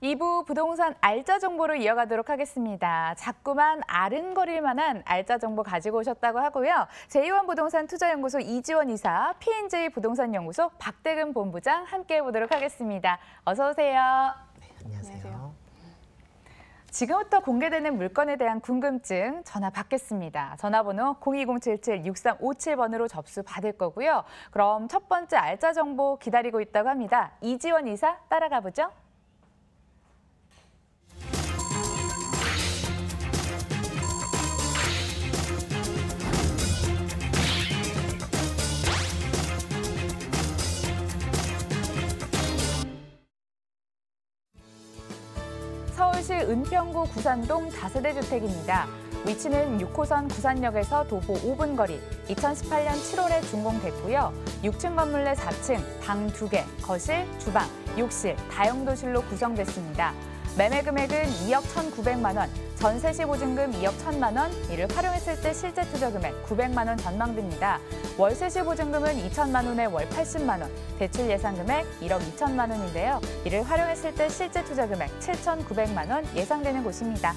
2부 부동산 알짜 정보로 이어가도록 하겠습니다. 자꾸만 아른거릴 만한 알짜 정보 가지고 오셨다고 하고요. 제2원 부동산 투자연구소 이지원 이사, P&J 부동산연구소 박대근 본부장 함께 해보도록 하겠습니다. 어서 오세요. 네, 안녕하세요. 지금부터 공개되는 물건에 대한 궁금증 전화 받겠습니다. 전화번호 02077-6357번으로 접수 받을 거고요. 그럼 첫 번째 알짜 정보 기다리고 있다고 합니다. 이지원 이사 따라가 보죠. 서울시 은평구 구산동 다세대 주택입니다. 위치는 6호선 구산역에서 도보 5분 거리, 2018년 7월에 준공됐고요. 6층 건물 내 4층, 방 2개, 거실, 주방, 욕실, 다용도실로 구성됐습니다. 매매 금액은 2억 1,900만 원, 전세 시 보증금 2억 1,000만 원, 이를 활용했을 때 실제 투자 금액 900만 원 전망됩니다. 월세 시 보증금은 2천만 원에 월 80만 원, 대출 예상 금액 1억 2천만 원인데요. 이를 활용했을 때 실제 투자 금액 7,900만 원 예상되는 곳입니다.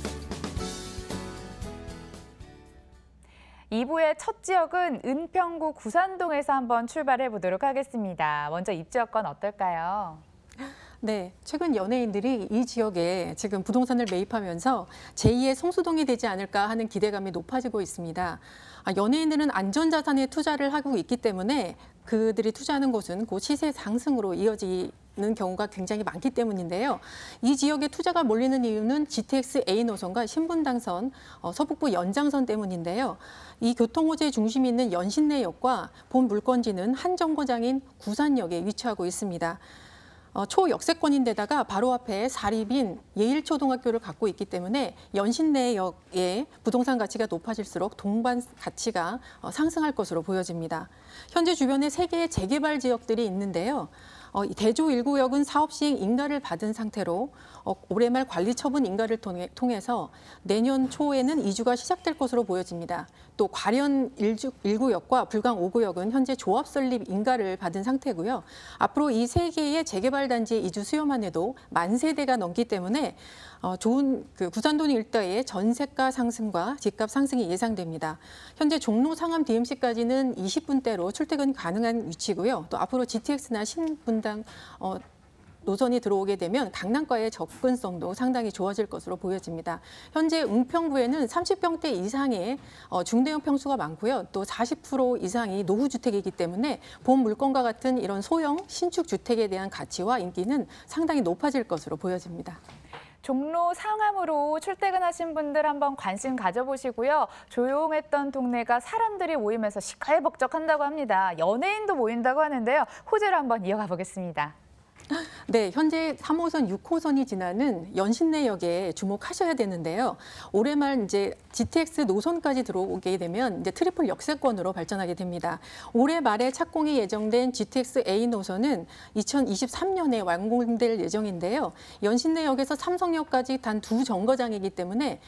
2부의 첫 지역은 은평구 구산동에서 한번 출발해 보도록 하겠습니다. 먼저 입지 여건 어떨까요? 네, 최근 연예인들이 이 지역에 지금 부동산을 매입하면서 제2의 성수동이 되지 않을까 하는 기대감이 높아지고 있습니다. 연예인들은 안전자산에 투자를 하고 있기 때문에 그들이 투자하는 곳은 곧 시세 상승으로 이어지는 경우가 굉장히 많기 때문인데요. 이 지역에 투자가 몰리는 이유는 GTX A 노선과 신분당선, 서북부 연장선 때문인데요. 이 교통호재 중심이 있는 연신내역과 본 물건지는 한 정거장인 구산역에 위치하고 있습니다. 초역세권인데다가 바로 앞에 사립인 예일초등학교를 갖고 있기 때문에 연신내역의 부동산 가치가 높아질수록 동반 가치가 상승할 것으로 보여집니다. 현재 주변에 3개의 재개발 지역들이 있는데요. 대조 1구역은 사업 시행 인가를 받은 상태로 올해 말 관리 처분 인가를 통해서 내년 초에는 이주가 시작될 것으로 보여집니다. 또 과련 1구역과 불강 5구역은 현재 조합 설립 인가를 받은 상태고요. 앞으로 이 3개의 재개발 단지의 이주 수요만 해도 10,000세대가 넘기 때문에 좋은 구산동 일대의 전세가 상승과 집값 상승이 예상됩니다. 현재 종로 상암 DMC까지는 20분대로 출퇴근 가능한 위치고요. 또 앞으로 GTX나 신분당 노선이 들어오게 되면 강남과의 접근성도 상당히 좋아질 것으로 보여집니다. 현재 은평구에는 30평대 이상의 중대형 평수가 많고요. 또 40% 이상이 노후주택이기 때문에 본 물건과 같은 이런 소형 신축 주택에 대한 가치와 인기는 상당히 높아질 것으로 보여집니다. 종로 상암으로 출퇴근하신 분들 한번 관심 가져보시고요. 조용했던 동네가 사람들이 모이면서 시끌벅적한다고 합니다. 연예인도 모인다고 하는데요. 호재를 한번 이어가 보겠습니다. 네, 현재 3호선, 6호선이 지나는 연신내역에 주목하셔야 되는데요. 올해 말 이제 GTX 노선까지 들어오게 되면 이제 트리플 역세권으로 발전하게 됩니다. 올해 말에 착공이 예정된 GTX A 노선은 2023년에 완공될 예정인데요. 연신내역에서 삼성역까지 단 2정거장이기 때문에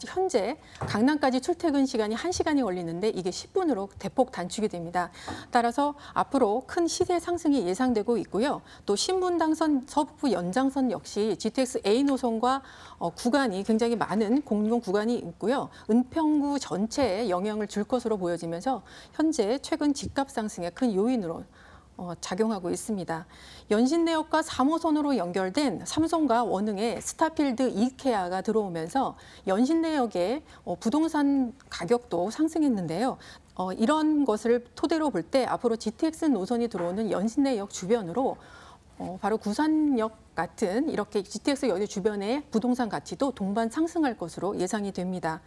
현재 강남까지 출퇴근 시간이 1시간이 걸리는데 이게 10분으로 대폭 단축이 됩니다. 따라서 앞으로 큰 시세 상승이 예상되고 있고요. 또 신분당선 서북부 연장선 역시 GTX A 노선과 구간이 굉장히 많은 공용 구간이 있고요. 은평구 전체에 영향을 줄 것으로 보여지면서 현재 최근 집값 상승의 큰 요인으로 작용하고 있습니다. 연신내역과 3호선으로 연결된 삼성과 원흥의 스타필드 이케아가 들어오면서 연신내역의 부동산 가격도 상승했는데요. 이런 것을 토대로 볼 때 앞으로 GTX 노선이 들어오는 연신내역 주변으로 바로 구산역 같은 이렇게 GTX 여대 주변의 부동산 가치도 동반 상승할 것으로 예상이 됩니다.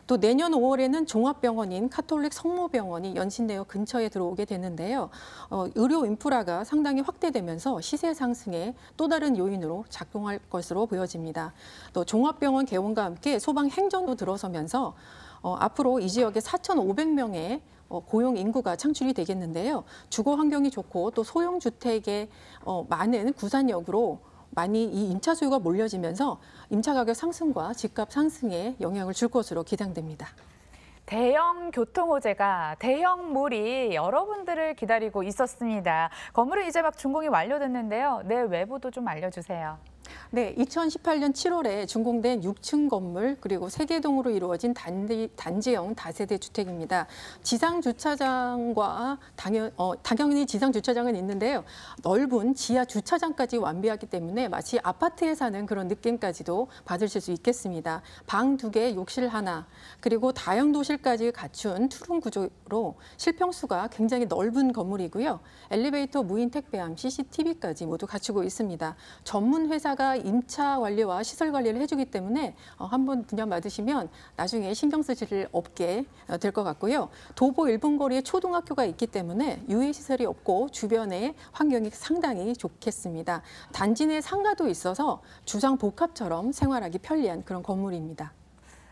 또 내년 5월에는 종합병원인 카톨릭 성모병원이 연신내역 근처에 들어오게 되는데요. 의료 인프라가 상당히 확대되면서 시세 상승의 또 다른 요인으로 작용할 것으로 보여집니다. 또 종합병원 개원과 함께 소방 행정도 들어서면서 앞으로 이 지역에 4,500명의 고용 인구가 창출이 되겠는데요. 주거 환경이 좋고 또 소형 주택에 많은 구산역으로 많이 이 임차 수요가 몰려지면서 임차 가격 상승과 집값 상승에 영향을 줄 것으로 기대됩니다. 대형 교통호재가 대형몰이 여러분들을 기다리고 있었습니다. 건물은 이제 막 준공이 완료됐는데요. 내 외부도 좀 알려주세요. 네, 2018년 7월에 준공된 6층 건물 그리고 3개 동으로 이루어진 단지형 다세대 주택입니다. 지상 주차장과 당연히 지상 주차장은 있는데요. 넓은 지하 주차장까지 완비하기 때문에 마치 아파트에 사는 그런 느낌까지도 받으실 수 있겠습니다. 방 2개, 욕실 하나, 그리고 다용도실까지 갖춘 투룸 구조로 실평수가 굉장히 넓은 건물이고요. 엘리베이터, 무인 택배함, CCTV까지 모두 갖추고 있습니다. 전문 회사가 임차 관리와 시설 관리를 해주기 때문에 한번 분양받으시면 나중에 신경 쓰실 일 없게 될 것 같고요. 도보 1분 거리에 초등학교가 있기 때문에 유해 시설이 없고 주변의 환경이 상당히 좋겠습니다. 단지 내 상가도 있어서 주상 복합처럼 생활하기 편리한 그런 건물입니다.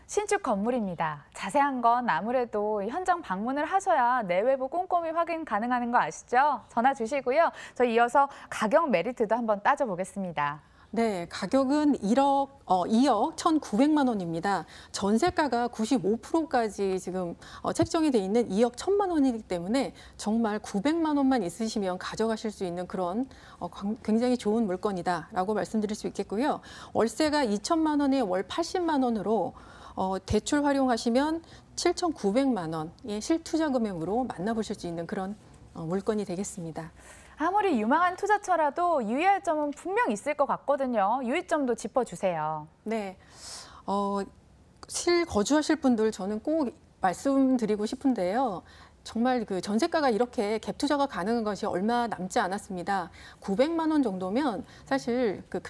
신축 건물입니다. 자세한 건 아무래도 현장 방문을 하셔야 내외부 꼼꼼히 확인 가능한 거 아시죠? 전화 주시고요. 저희 이어서 가격 메리트도 한번 따져보겠습니다. 네, 가격은 2억 1,900만 원입니다. 전세가가 95%까지 지금 책정이 돼 있는 2억 1,000만 원이기 때문에 정말 900만 원만 있으시면 가져가실 수 있는 그런 굉장히 좋은 물건이다라고 말씀드릴 수 있겠고요. 월세가 2천만 원에 월 80만 원으로 대출 활용하시면 7,900만 원의 실투자 금액으로 만나보실 수 있는 그런 물건이 되겠습니다. 아무리 유망한 투자처라도 유의할 점은 분명 있을 것 같거든요. 유의점도 짚어주세요. 네, 실거주하실 분들 저는 꼭 말씀드리고 싶은데요. 정말 그 전세가가 이렇게 갭 투자가 가능한 것이 얼마 남지 않았습니다. 900만 원 정도면 사실 그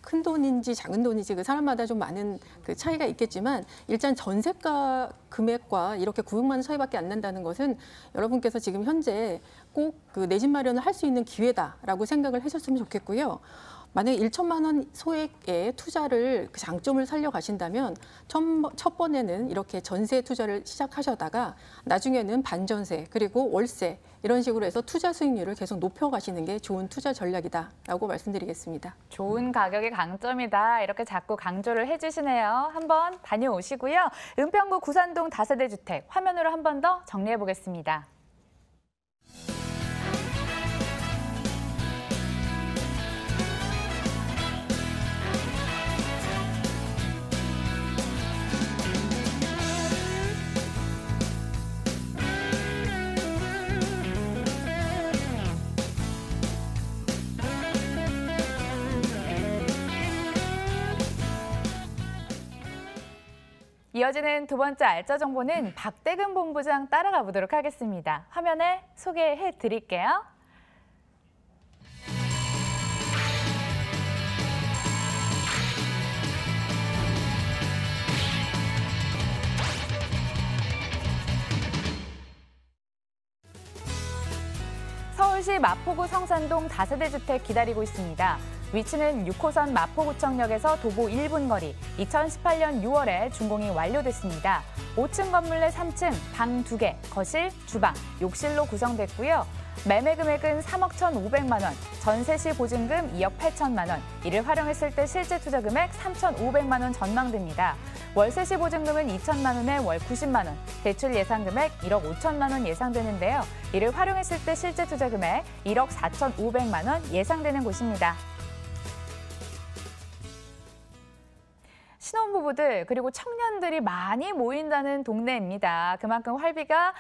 큰 돈인지 작은 돈인지 그 사람마다 좀 많은 그 차이가 있겠지만 일단 전세가 금액과 이렇게 900만 원 차이밖에 안 난다는 것은 여러분께서 지금 현재 꼭 그 내 집 마련을 할 수 있는 기회다라고 생각을 하셨으면 좋겠고요. 만약에 1천만 원 소액의 투자를 그 장점을 살려가신다면 첫 번에는 이렇게 전세 투자를 시작하셨다가 나중에는 반전세 그리고 월세 이런 식으로 해서 투자 수익률을 계속 높여가시는 게 좋은 투자 전략이다라고 말씀드리겠습니다. 좋은 가격이 강점이다. 이렇게 자꾸 강조를 해주시네요. 한번 다녀오시고요. 은평구 구산동 다세대 주택 화면으로 한 번 더 정리해 보겠습니다. 이어지는 두 번째 알짜 정보는 박대근 본부장 따라가 보도록 하겠습니다. 화면에 소개해 드릴게요. 서울시 마포구 성산동 다세대 주택 기다리고 있습니다. 위치는 6호선 마포구청역에서 도보 1분 거리, 2018년 6월에 준공이 완료됐습니다. 5층 건물 내 3층, 방 2개, 거실, 주방, 욕실로 구성됐고요. 매매 금액은 3억 1,500만 원, 전세 시 보증금 2억 8천만 원, 이를 활용했을 때 실제 투자 금액 3,500만 원 전망됩니다. 월세 시 보증금은 2천만 원에 월 90만 원, 대출 예상 금액 1억 5천만 원 예상되는데요. 이를 활용했을 때 실제 투자 금액 1억 4,500만 원 예상되는 곳입니다. 신혼부부들 그리고 청년들이 많이 모인다는 동네입니다. 그만큼 활비가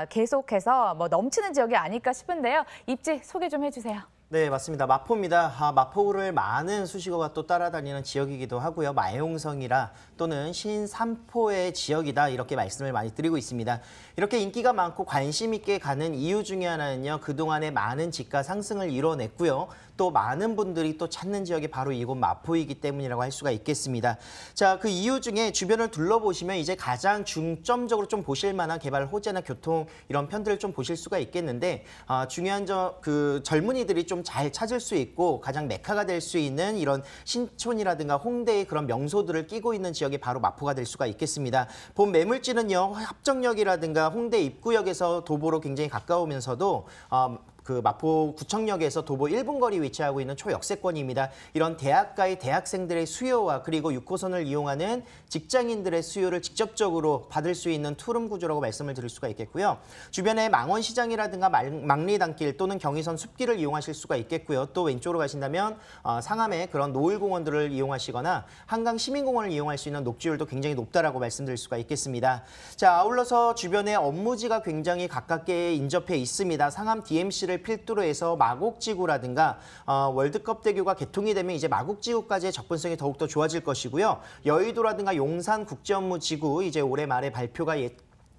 계속해서 넘치는 지역이 아닐까 싶은데요. 입지 소개 좀 해주세요. 네, 맞습니다. 마포입니다. 마포구를 많은 수식어가 또 따라다니는 지역이기도 하고요. 마용성이라 또는 신삼포의 지역이다 이렇게 말씀을 많이 드리고 있습니다. 이렇게 인기가 많고 관심 있게 가는 이유 중에 하나는요. 그동안에 많은 집가 상승을 이뤄냈고요. 또 많은 분들이 또 찾는 지역이 바로 이곳 마포이기 때문이라고 할 수가 있겠습니다. 자, 그 이유 중에 주변을 둘러보시면 이제 가장 중점적으로 좀 보실 만한 개발 호재나 교통 이런 편들을 좀 보실 수가 있겠는데 중요한 그 젊은이들이 좀 잘 찾을 수 있고 가장 메카가 될 수 있는 이런 신촌이라든가 홍대의 그런 명소들을 끼고 있는 지역이 바로 마포가 될 수가 있겠습니다. 본 매물지는요. 합정역이라든가 홍대 입구역에서 도보로 굉장히 가까우면서도 그 마포구청역에서 도보 1분 거리 위치하고 있는 초역세권입니다. 이런 대학가의 대학생들의 수요와 그리고 6호선을 이용하는 직장인들의 수요를 직접적으로 받을 수 있는 투룸 구조라고 말씀을 드릴 수가 있겠고요. 주변에 망원시장이라든가 망리단길 또는 경의선 숲길을 이용하실 수가 있겠고요. 또 왼쪽으로 가신다면 상암의 그런 노을공원들을 이용하시거나 한강 시민공원을 이용할 수 있는 녹지율도 굉장히 높다라고 말씀드릴 수가 있겠습니다. 자, 아울러서 주변에 업무지가 굉장히 가깝게 인접해 있습니다. 상암 DMC를 필두로 해서 마곡지구라든가 월드컵대교가 개통이 되면 이제 마곡지구까지의 접근성이 더욱더 좋아질 것이고요. 여의도라든가 용산국제업무지구 이제 올해 말에 발표가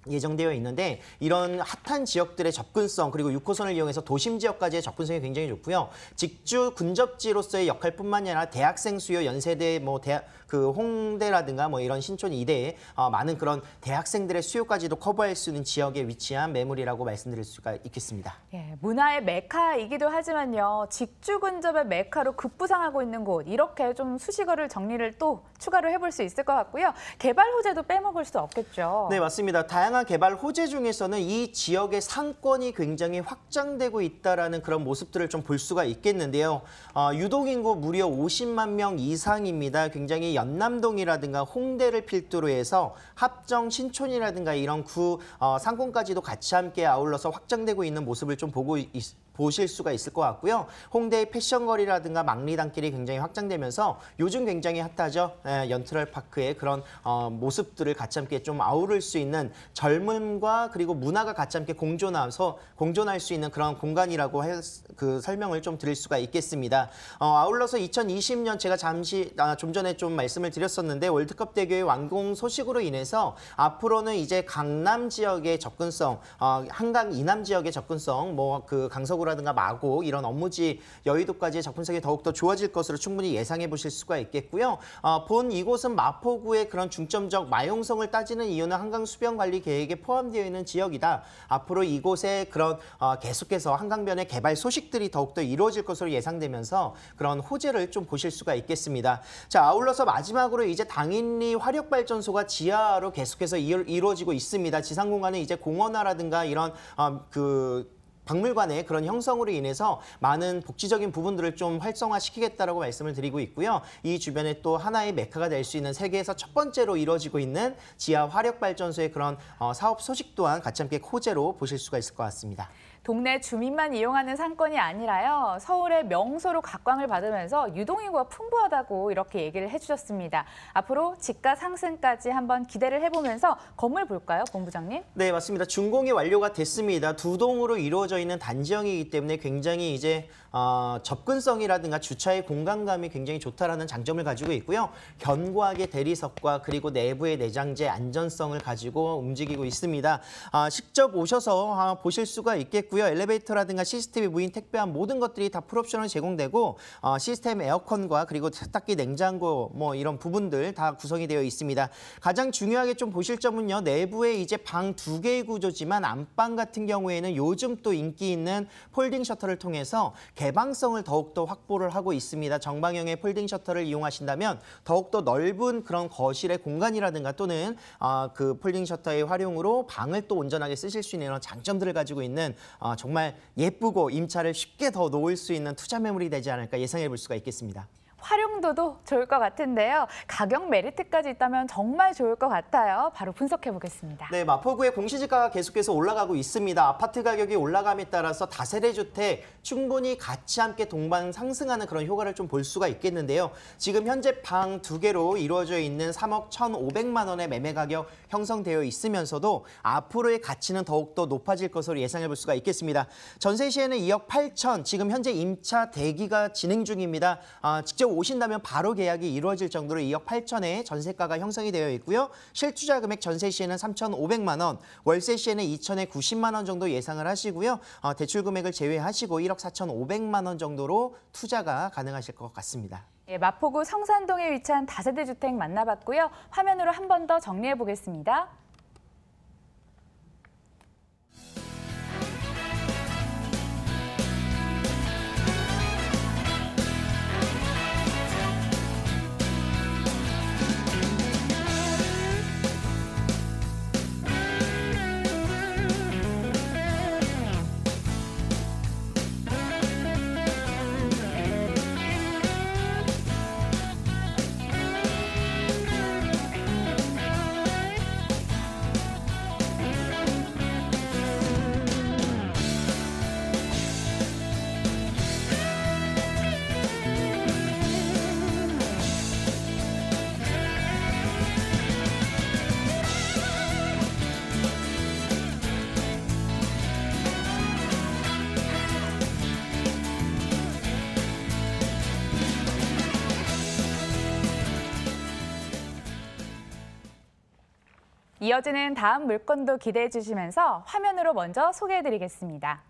예정되어 있는데 이런 핫한 지역들의 접근성 그리고 6호선을 이용해서 도심 지역까지의 접근성이 굉장히 좋고요. 직주 근접지로서의 역할뿐만이 아니라 대학생 수요, 연세대 그 홍대라든가 이런 신촌 이대에 많은 그런 대학생들의 수요까지도 커버할 수 있는 지역에 위치한 매물이라고 말씀드릴 수가 있겠습니다. 예, 문화의 메카이기도 하지만요. 직주 근접의 메카로 급부상하고 있는 곳 이렇게 좀 수식어를 정리를 또 추가로 해볼 수 있을 것 같고요. 개발 호재도 빼먹을 수 없겠죠. 네, 맞습니다. 다양한 개발 호재 중에서는 이 지역의 상권이 굉장히 확장되고 있다라는 그런 모습들을 좀 볼 수가 있겠는데요. 유동인구 무려 50만 명 이상입니다. 굉장히 연남동이라든가 홍대를 필두로 해서 합정, 신촌이라든가 이런 상권까지도 같이 함께 아울러서 확장되고 있는 모습을 좀 보실 수가 있을 것 같고요. 홍대의 패션거리라든가 망리단길이 굉장히 확장되면서 요즘 굉장히 핫하죠. 연트럴파크의 그런 모습들을 같이 함께 좀 아우를 수 있는 젊음과 그리고 문화가 같이 함께 공존할 수 있는 그런 공간이라고 그 설명을 좀 드릴 수가 있겠습니다. 아울러서 2020년 제가 좀 전에 좀 말씀을 드렸었는데 월드컵 대교의 완공 소식으로 인해서 앞으로는 이제 강남 지역의 접근성, 한강 이남 지역의 접근성, 그 강서구라든가 마곡 이런 업무지 여의도까지의 접근성이 더욱더 좋아질 것으로 충분히 예상해 보실 수가 있겠고요. 본 이곳은 마포구의 그런 중점적 마용성을 따지는 이유는 한강 수변 관리 계획에 포함되어 있는 지역이다. 앞으로 이곳에 그런 계속해서 한강변의 개발 소식들이 더욱더 이루어질 것으로 예상되면서 그런 호재를 좀 보실 수가 있겠습니다. 자, 아울러서 마지막으로 이제 당인리 화력발전소가 지하로 계속해서 이루어지고 있습니다. 지상 공간은 이제 공원화라든가 이런 박물관의 그런 형성으로 인해서 많은 복지적인 부분들을 좀 활성화시키겠다라고 말씀을 드리고 있고요. 이 주변에 또 하나의 메카가 될 수 있는 세계에서 첫 번째로 이루어지고 있는 지하 화력발전소의 그런 사업 소식 또한 같이 함께 호재로 보실 수가 있을 것 같습니다. 동네 주민만 이용하는 상권이 아니라요. 서울의 명소로 각광을 받으면서 유동인구가 풍부하다고 이렇게 얘기를 해주셨습니다. 앞으로 집가 상승까지 한번 기대를 해보면서 건물 볼까요, 본부장님? 네, 맞습니다. 준공이 완료가 됐습니다. 두 동으로 이루어져 있는 단지형이기 때문에 굉장히 이제 접근성이라든가 주차의 공간감이 굉장히 좋다라는 장점을 가지고 있고요. 견고하게 대리석과 그리고 내부의 내장재 안전성을 가지고 움직이고 있습니다. 직접 오셔서 보실 수가 있겠고요. 엘리베이터라든가 시스템이 무인 택배한 모든 것들이 다 풀옵션으로 제공되고 시스템 에어컨과 그리고 세탁기, 냉장고 이런 부분들 다 구성이 되어 있습니다. 가장 중요하게 좀 보실 점은요. 내부에 이제 방 2개의 구조지만 안방 같은 경우에는 요즘 또 인기 있는 폴딩 셔터를 통해서 개방성을 더욱더 확보를 하고 있습니다. 정방형의 폴딩 셔터를 이용하신다면 더욱더 넓은 그런 거실의 공간이라든가 또는 그 폴딩 셔터의 활용으로 방을 또 온전하게 쓰실 수 있는 이런 장점들을 가지고 있는 정말 예쁘고 임차를 쉽게 더 놓을 수 있는 투자 매물이 되지 않을까 예상해 볼 수가 있겠습니다. 활용도도 좋을 것 같은데요. 가격 메리트까지 있다면 정말 좋을 것 같아요. 바로 분석해 보겠습니다. 네, 마포구의 공시지가가 계속해서 올라가고 있습니다. 아파트 가격이 올라감에 따라서 다세대 주택 충분히 같이 함께 동반 상승하는 그런 효과를 좀 볼 수가 있겠는데요. 지금 현재 방 2개로 이루어져 있는 3억 1,500만 원의 매매 가격 형성되어 있으면서도 앞으로의 가치는 더욱더 높아질 것으로 예상해 볼 수가 있겠습니다. 전세 시에는 2억 8천, 지금 현재 임차 대기가 진행 중입니다. 직접 오신다면 바로 계약이 이루어질 정도로 2억 8천에 전세가가 형성이 되어 있고요. 실투자 금액 전세 시에는 3,500만 원, 월세 시에는 2천에 90만 원 정도 예상을 하시고요. 대출 금액을 제외하시고 1억 4,500만 원 정도로 투자가 가능하실 것 같습니다. 예, 마포구 성산동에 위치한 다세대 주택 만나봤고요. 화면으로 한 번 더 정리해 보겠습니다. 이어지는 다음 물건도 기대해 주시면서 화면으로 먼저 소개해 드리겠습니다.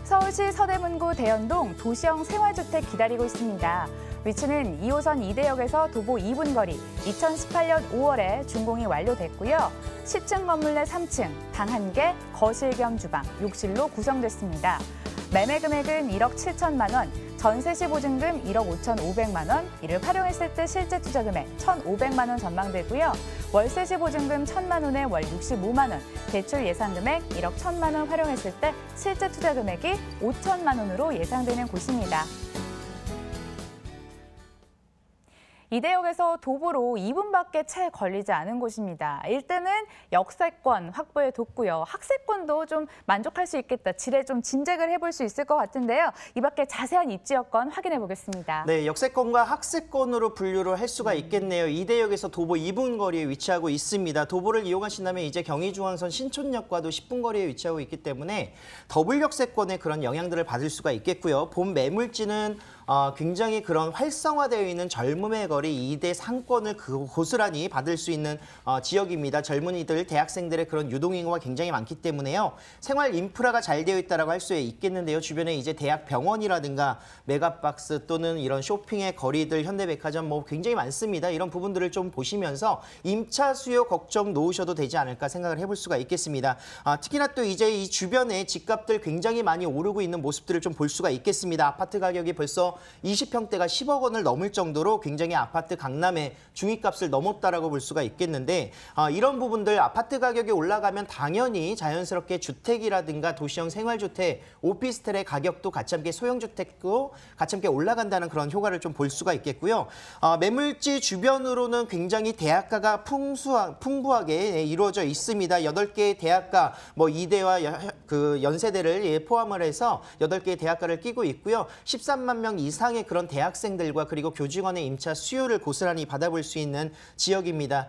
서울시 서대문구 대연동 도시형 생활주택 기다리고 있습니다. 위치는 2호선 이대역에서 도보 2분 거리, 2018년 5월에 준공이 완료됐고요. 10층 건물 내 3층, 방 1개, 거실 겸 주방, 욕실로 구성됐습니다. 매매 금액은 1억 7천만 원, 전세 시 보증금 1억 5,500만 원, 이를 활용했을 때 실제 투자 금액 1,500만 원 전망되고요. 월세 시 보증금 1,000만 원에 월 65만 원, 대출 예상 금액 1억 1,000만 원 활용했을 때 실제 투자 금액이 5천만 원으로 예상되는 곳입니다. 이대역에서 도보로 2분밖에 채 걸리지 않은 곳입니다. 일단은 역세권 확보에 뒀고요. 학세권도 좀 만족할 수 있겠다. 지레 좀 진작을 해볼 수 있을 것 같은데요. 이 밖에 자세한 입지 여건 확인해 보겠습니다. 네, 역세권과 학세권으로 분류를 할 수가 있겠네요. 이대역에서 도보 2분 거리에 위치하고 있습니다. 도보를 이용하신다면 이제 경의중앙선 신촌역과도 10분 거리에 위치하고 있기 때문에 더블 역세권의 그런 영향들을 받을 수가 있겠고요. 본 매물지는 굉장히 그런 활성화되어 있는 젊음의 거리 2대 상권을 고스란히 받을 수 있는 지역입니다. 젊은이들, 대학생들의 그런 유동인구가 굉장히 많기 때문에요. 생활 인프라가 잘 되어 있다고 할 수 있겠는데요. 주변에 이제 대학 병원이라든가 메가박스 또는 이런 쇼핑의 거리들, 현대백화점 뭐 굉장히 많습니다. 이런 부분들을 좀 보시면서 임차 수요 걱정 놓으셔도 되지 않을까 생각을 해볼 수가 있겠습니다. 특히나 또 이제 이 주변에 집값들 굉장히 많이 오르고 있는 모습들을 좀 볼 수가 있겠습니다. 아파트 가격이 벌써 20평대가 10억 원을 넘을 정도로 굉장히 아파트 강남의 중위값을 넘었다라고 볼 수가 있겠는데 이런 부분들 아파트 가격이 올라가면 당연히 자연스럽게 주택이라든가 도시형 생활주택, 오피스텔의 가격도 같이 함께 소형주택도 같이 함께 올라간다는 그런 효과를 좀 볼 수가 있겠고요. 매물지 주변으로는 굉장히 대학가가 풍부하게 이루어져 있습니다. 8개의 대학가, 뭐 이대와 그 연세대를 포함을 해서 8개의 대학가를 끼고 있고요. 13만 명 이상의 그런 대학생들과 그리고 교직원의 임차 수요를 고스란히 받아볼 수 있는 지역입니다.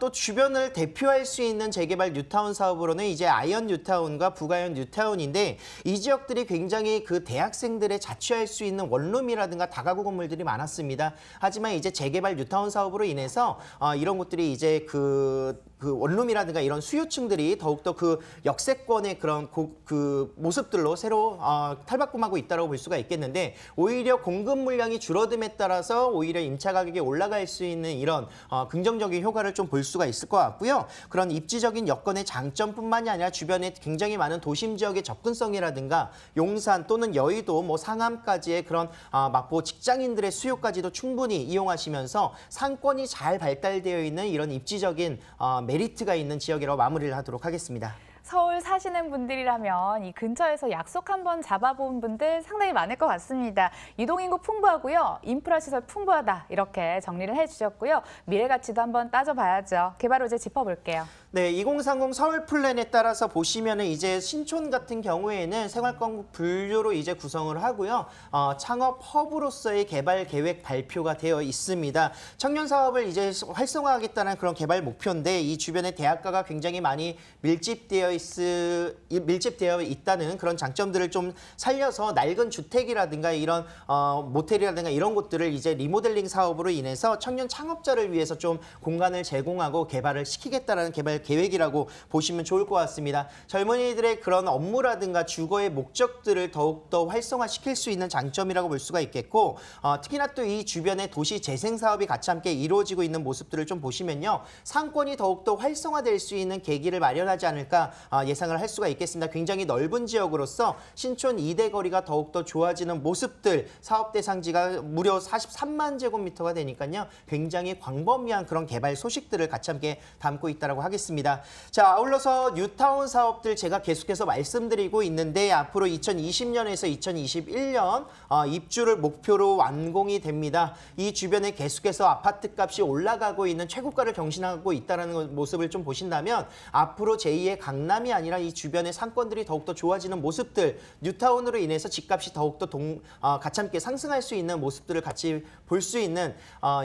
또 주변을 대표할 수 있는 재개발 뉴타운 사업으로는 이제 아이언 뉴타운과 북아이언 뉴타운인데 이 지역들이 굉장히 그 대학생들의 자취할 수 있는 원룸이라든가 다가구 건물들이 많았습니다. 하지만 이제 재개발 뉴타운 사업으로 인해서 이런 곳들이 이제 그 원룸이라든가 이런 수요층들이 더욱더 그 역세권의 그런 그 모습들로 새로 탈바꿈하고 있다고 볼 수가 있겠는데 오히려 공급 물량이 줄어듦에 따라서 오히려 임차 가격이 올라갈 수 있는 이런 긍정적인 효과를 좀 볼 수가 있을 것 같고요. 그런 입지적인 여건의 장점뿐만이 아니라 주변에 굉장히 많은 도심 지역의 접근성이라든가 용산 또는 여의도, 뭐 상암까지의 그런 마포 직장인들의 수요까지도 충분히 이용하시면서 상권이 잘 발달되어 있는 이런 입지적인 메리트가 있는 지역이라고 마무리를 하도록 하겠습니다. 서울 사시는 분들이라면 이 근처에서 약속 한번 잡아본 분들 상당히 많을 것 같습니다. 유동인구 풍부하고요. 인프라 시설 풍부하다. 이렇게 정리를 해주셨고요. 미래 가치도 한번 따져봐야죠. 개발 호재 짚어볼게요. 네, 2030 서울 플랜에 따라서 보시면은 이제 신촌 같은 경우에는 생활권 분류로 이제 구성을 하고요. 창업 허브로서의 개발 계획 발표가 되어 있습니다. 청년 사업을 이제 활성화하겠다는 그런 개발 목표인데 이 주변에 대학가가 굉장히 많이 밀집되어 있다는 그런 장점들을 좀 살려서 낡은 주택이라든가 이런 모텔이라든가 이런 곳들을 이제 리모델링 사업으로 인해서 청년 창업자를 위해서 좀 공간을 제공하고 개발을 시키겠다라는 개발 계획이라고 보시면 좋을 것 같습니다. 젊은이들의 그런 업무라든가 주거의 목적들을 더욱더 활성화시킬 수 있는 장점이라고 볼 수가 있겠고 특히나 또 이 주변에 도시 재생 사업이 같이 함께 이루어지고 있는 모습들을 좀 보시면요. 상권이 더욱더 활성화될 수 있는 계기를 마련하지 않을까 예상을 할 수가 있겠습니다. 굉장히 넓은 지역으로서 신촌 2대 거리가 더욱더 좋아지는 모습들, 사업 대상지가 무려 43만 제곱미터가 되니까요. 굉장히 광범위한 그런 개발 소식들을 같이 함께 담고 있다고 하겠습니다. 자, 아울러서 뉴타운 사업들 제가 계속해서 말씀드리고 있는데 앞으로 2020년에서 2021년 입주를 목표로 완공이 됩니다. 이 주변에 계속해서 아파트 값이 올라가고 있는 최고가를 경신하고 있다는 모습을 좀 보신다면 앞으로 제2의 강남이 아니라 이 주변의 상권들이 더욱더 좋아지는 모습들, 뉴타운으로 인해서 집값이 더욱더 같이 함께 상승할 수 있는 모습들을 같이 볼 수 있는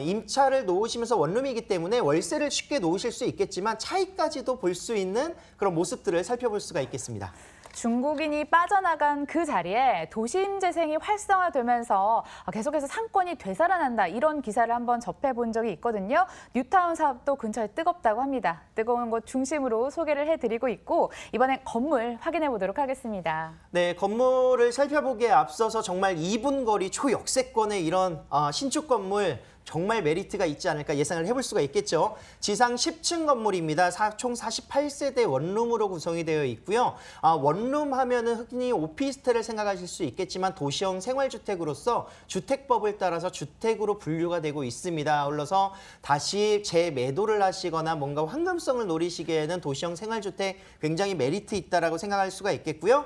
임차를 놓으시면서 원룸이기 때문에 월세를 쉽게 놓으실 수 있겠지만 차익까지도 볼 수 있는 그런 모습들을 살펴볼 수가 있겠습니다. 중국인이 빠져나간 그 자리에 도심 재생이 활성화되면서 계속해서 상권이 되살아난다 이런 기사를 한번 접해본 적이 있거든요. 뉴타운 사업도 근처에 뜨겁다고 합니다. 뜨거운 곳 중심으로 소개를 해드리고 있고 이번엔 건물 확인해 보도록 하겠습니다. 네, 건물을 살펴보기에 앞서서 정말 2분 거리 초역세권의 이런 신축 건물 정말 메리트가 있지 않을까 예상을 해볼 수가 있겠죠. 지상 10층 건물입니다. 총 48세대 원룸으로 구성이 되어 있고요. 원룸 하면은 흔히 오피스텔을 생각하실 수 있겠지만 도시형 생활주택으로서 주택법을 따라서 주택으로 분류가 되고 있습니다. 아울러서 다시 재매도를 하시거나 뭔가 황금성을 노리시기에는 도시형 생활주택 굉장히 메리트 있다라고 생각할 수가 있겠고요.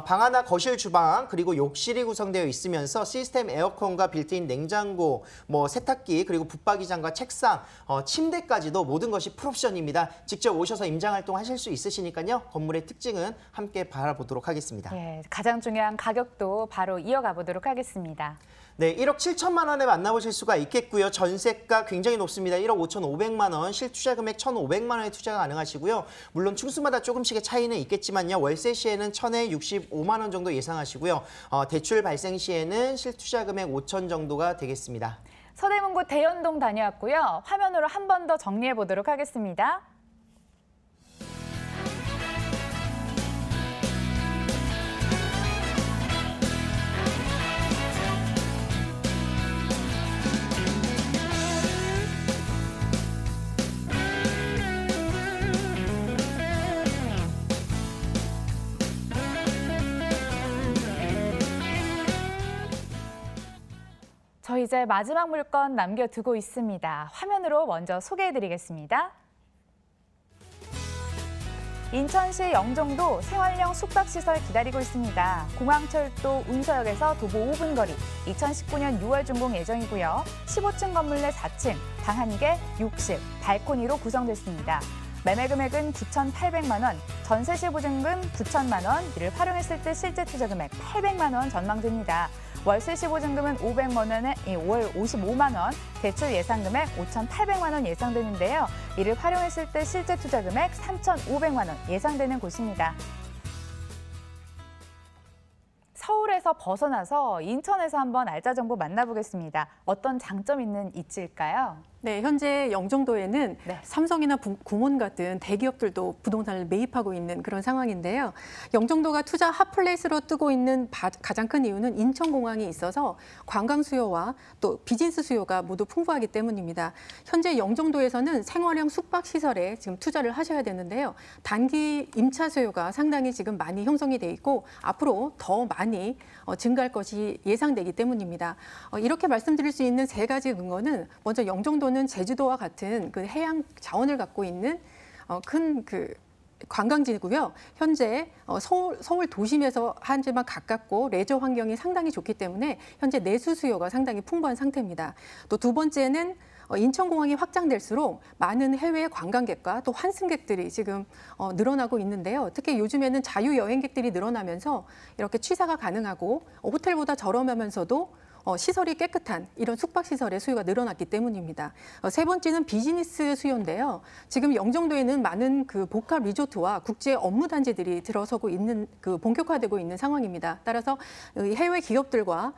방 하나, 거실, 주방, 그리고 욕실이 구성되어 있으면서 시스템 에어컨과 빌트인 냉장고, 세탁기, 그리고 붙박이장과 책상, 침대까지도 모든 것이 풀옵션입니다. 직접 오셔서 임장활동 하실 수 있으시니까요. 건물의 특징은 함께 바라보도록 하겠습니다. 예, 가장 중요한 가격도 바로 이어가 보도록 하겠습니다. 네, 1억 7천만 원에 만나보실 수가 있겠고요. 전세가 굉장히 높습니다. 1억 5,500만 원, 실투자 금액 1,500만 원의 투자가 가능하시고요. 물론 층수마다 조금씩의 차이는 있겠지만요. 월세 시에는 1,000에 65만 원 정도 예상하시고요. 대출 발생 시에는 실투자 금액 5천 정도가 되겠습니다. 서대문구 대연동 다녀왔고요. 화면으로 한 번 더 정리해 보도록 하겠습니다. 저 이제 마지막 물건 남겨두고 있습니다. 화면으로 먼저 소개해드리겠습니다. 인천시 영종도 생활형 숙박시설 기다리고 있습니다. 공항철도 운서역에서 도보 5분 거리, 2019년 6월 준공 예정이고요. 15층 건물 내 4층, 방 1개, 60, 발코니로 구성됐습니다. 매매 금액은 9,800만 원, 전세시 보증금 9천만 원, 이를 활용했을 때 실제 투자 금액 800만 원 전망됩니다. 월세시 보증금은 500만 원에 월 55만 원, 대출 예상 금액 5,800만 원 예상되는데요. 이를 활용했을 때 실제 투자 금액 3,500만 원 예상되는 곳입니다. 서울에서 벗어나서 인천에서 한번 알짜 정보 만나보겠습니다. 어떤 장점 있는 입지일까요? 네, 현재 영종도에는 네. 삼성이나 구몬 같은 대기업들도 부동산을 매입하고 있는 그런 상황인데요. 영종도가 투자 핫플레이스로 뜨고 있는 가장 큰 이유는 인천공항이 있어서 관광 수요와 또 비즈니스 수요가 모두 풍부하기 때문입니다. 현재 영종도에서는 생활형 숙박시설에 지금 투자를 하셔야 되는데요. 단기 임차 수요가 상당히 지금 많이 형성이 돼 있고 앞으로 더 많이 증가할 것이 예상되기 때문입니다. 이렇게 말씀드릴 수 있는 세 가지 근거는 먼저 영종도는 제주도와 같은 그 해양 자원을 갖고 있는 큰 관광지고요. 현재 서울 도심에서 하지만 가깝고 레저 환경이 상당히 좋기 때문에 현재 내수 수요가 상당히 풍부한 상태입니다. 또 두 번째는 인천공항이 확장될수록 많은 해외 관광객과 또 환승객들이 지금 늘어나고 있는데요. 특히 요즘에는 자유여행객들이 늘어나면서 이렇게 취사가 가능하고 호텔보다 저렴하면서도 시설이 깨끗한 이런 숙박시설의 수요가 늘어났기 때문입니다. 세 번째는 비즈니스 수요인데요. 지금 영종도에는 많은 그 복합 리조트와 국제 업무단지들이 들어서고 있는 본격화되고 있는 상황입니다. 따라서 해외 기업들과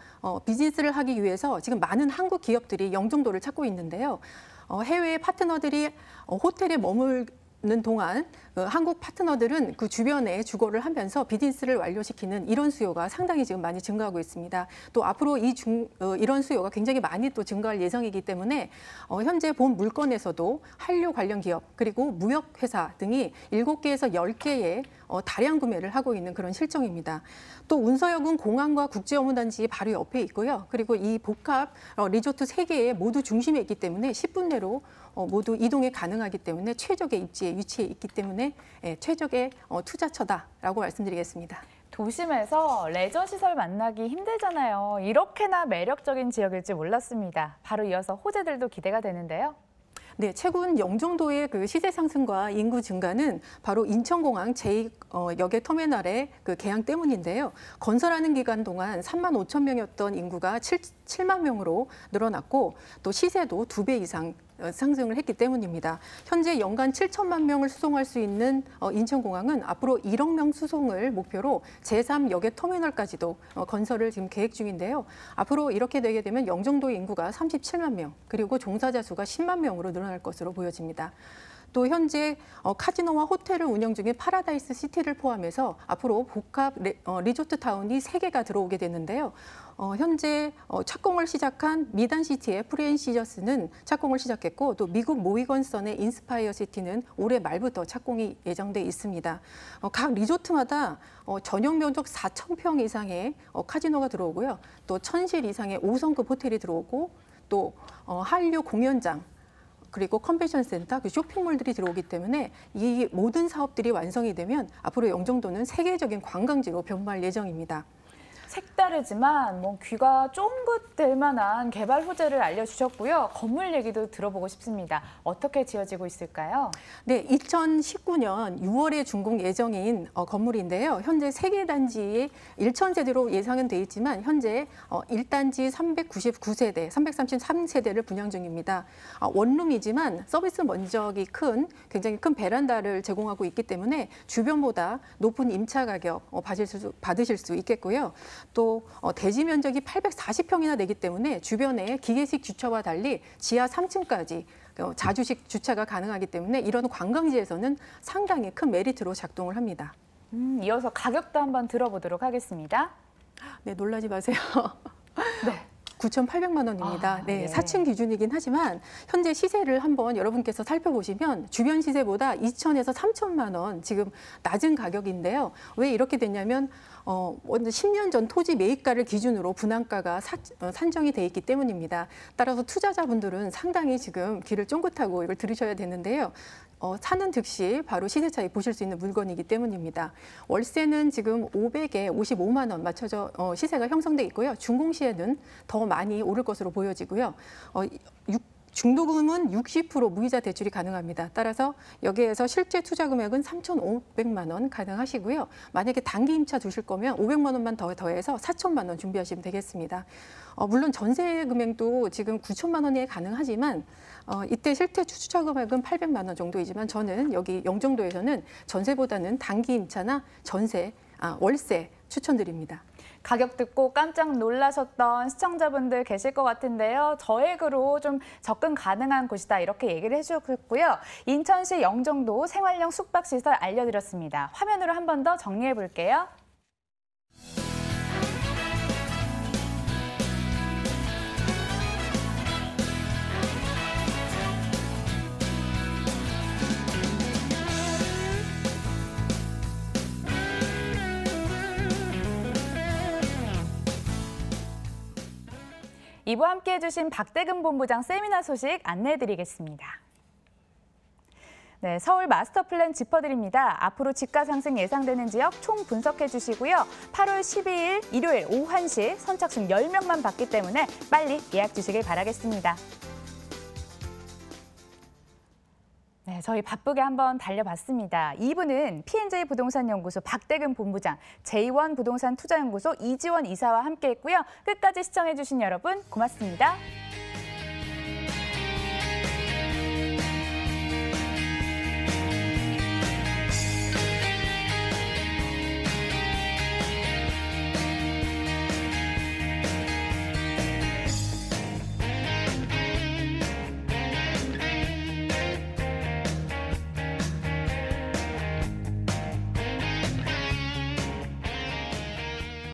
비즈니스를 하기 위해서 지금 많은 한국 기업들이 영종도를 찾고 있는데요. 해외 파트너들이 호텔에 머물는 동안 한국 파트너들은 그 주변에 주거를 하면서 비즈니스를 완료시키는 이런 수요가 상당히 지금 많이 증가하고 있습니다. 또 앞으로 이런 수요가 굉장히 많이 또 증가할 예정이기 때문에 현재 본 물건에서도 한류 관련 기업 그리고 무역회사 등이 7개에서 10개의 다량 구매를 하고 있는 그런 실정입니다. 또 운서역은 공항과 국제업무단지 바로 옆에 있고요. 그리고 이 복합 리조트 3개의 모두 중심에 있기 때문에 10분 내로 모두 이동이 가능하기 때문에 최적의 입지에 위치해 있기 때문에 최적의 투자처다라고 말씀드리겠습니다. 도심에서 레저시설 만나기 힘들잖아요. 이렇게나 매력적인 지역일지 몰랐습니다. 바로 이어서 호재들도 기대가 되는데요. 네, 최근 영종도의 그 시세 상승과 인구 증가는 바로 인천공항 제2역의 터미널의 그 개항 때문인데요. 건설하는 기간 동안 3만 5천 명이었던 인구가 7만 명으로 늘어났고 또 시세도 2배 이상 상승을 했기 때문입니다. 현재 연간 7천만 명을 수송할 수 있는 인천공항은 앞으로 1억 명 수송을 목표로 제3여객 터미널까지도 건설을 지금 계획 중인데요. 앞으로 이렇게 되게 되면 영종도의 인구가 37만 명, 그리고 종사자 수가 10만 명으로 늘어날 것으로 보여집니다. 또 현재 카지노와 호텔을 운영 중인 파라다이스 시티를 포함해서 앞으로 복합 리조트 타운이 3개가 들어오게 됐는데요. 현재 착공을 시작한 미단시티의 프리앤시저스는 착공을 시작했고, 또 미국 모이건선의 인스파이어 시티는 올해 말부터 착공이 예정돼 있습니다. 각 리조트마다 전용 면적 4,000평 이상의 카지노가 들어오고요. 또 1,000실 이상의 5성급 호텔이 들어오고, 또 한류 공연장, 그리고 컨벤션 센터, 그 쇼핑몰들이 들어오기 때문에 이 모든 사업들이 완성이 되면 앞으로 영종도는 세계적인 관광지로 변모할 예정입니다. 색다르지만 귀가 쫑긋될 만한 개발 호재를 알려주셨고요. 건물 얘기도 들어보고 싶습니다. 어떻게 지어지고 있을까요? 네, 2019년 6월에 준공 예정인 건물인데요. 현재 3개 단지에 1,000세대로 예상은 돼 있지만 현재 1단지 399세대, 333세대를 분양 중입니다. 원룸이지만 서비스 면적이 굉장히 큰 베란다를 제공하고 있기 때문에 주변보다 높은 임차 가격 받으실 수 있겠고요. 또 대지 면적이 840평이나 되기 때문에 주변에 기계식 주차와 달리 지하 3층까지 자주식 주차가 가능하기 때문에 이런 관광지에서는 상당히 큰 메리트로 작동을 합니다. 이어서 가격도 한번 들어보도록 하겠습니다. 네, 놀라지 마세요. 네. 9,800만 원입니다. 네, 예. 4층 기준이긴 하지만 현재 시세를 한번 여러분께서 살펴보시면 주변 시세보다 2천에서 3천만 원 지금 낮은 가격인데요. 왜 이렇게 됐냐면 10년 전 토지 매입가를 기준으로 분양가가 산정이 돼 있기 때문입니다. 따라서 투자자분들은 상당히 지금 귀를 쫑긋하고 이걸 들으셔야 되는데요. 사는 즉시 바로 시세 차이 보실 수 있는 물건이기 때문입니다. 월세는 지금 500에 55만 원 맞춰져 시세가 형성돼 있고요. 준공 시에는 더 많이 오를 것으로 보여지고요. 중도금은 60% 무이자 대출이 가능합니다. 따라서 여기에서 실제 투자 금액은 3,500만 원 가능하시고요. 만약에 단기 임차 주실 거면 500만 원만 더해서 4천만 원 준비하시면 되겠습니다. 물론 전세 금액도 지금 9천만 원이 가능하지만 이때 실제 투자 금액은 800만 원 정도이지만 저는 여기 영종도에서는 전세보다는 단기 임차나 월세 추천드립니다. 가격 듣고 깜짝 놀라셨던 시청자분들 계실 것 같은데요. 저액으로 좀 접근 가능한 곳이다 이렇게 얘기를 해주셨고요. 인천시 영종도 생활형 숙박시설 알려드렸습니다. 화면으로 한 번 더 정리해 볼게요. 이부 함께해 주신 박대근 본부장 세미나 소식 안내해드리겠습니다. 네, 서울 마스터 플랜 짚어드립니다. 앞으로 집가 상승 예상되는 지역 총 분석해 주시고요. 8월 12일 일요일 오후 1시 선착순 10명만 받기 때문에 빨리 예약 주시길 바라겠습니다. 네, 저희 바쁘게 한번 달려봤습니다. 2부는 P&J 부동산 연구소 박대근 본부장, J1 부동산 투자연구소 이지원 이사와 함께했고요. 끝까지 시청해주신 여러분 고맙습니다.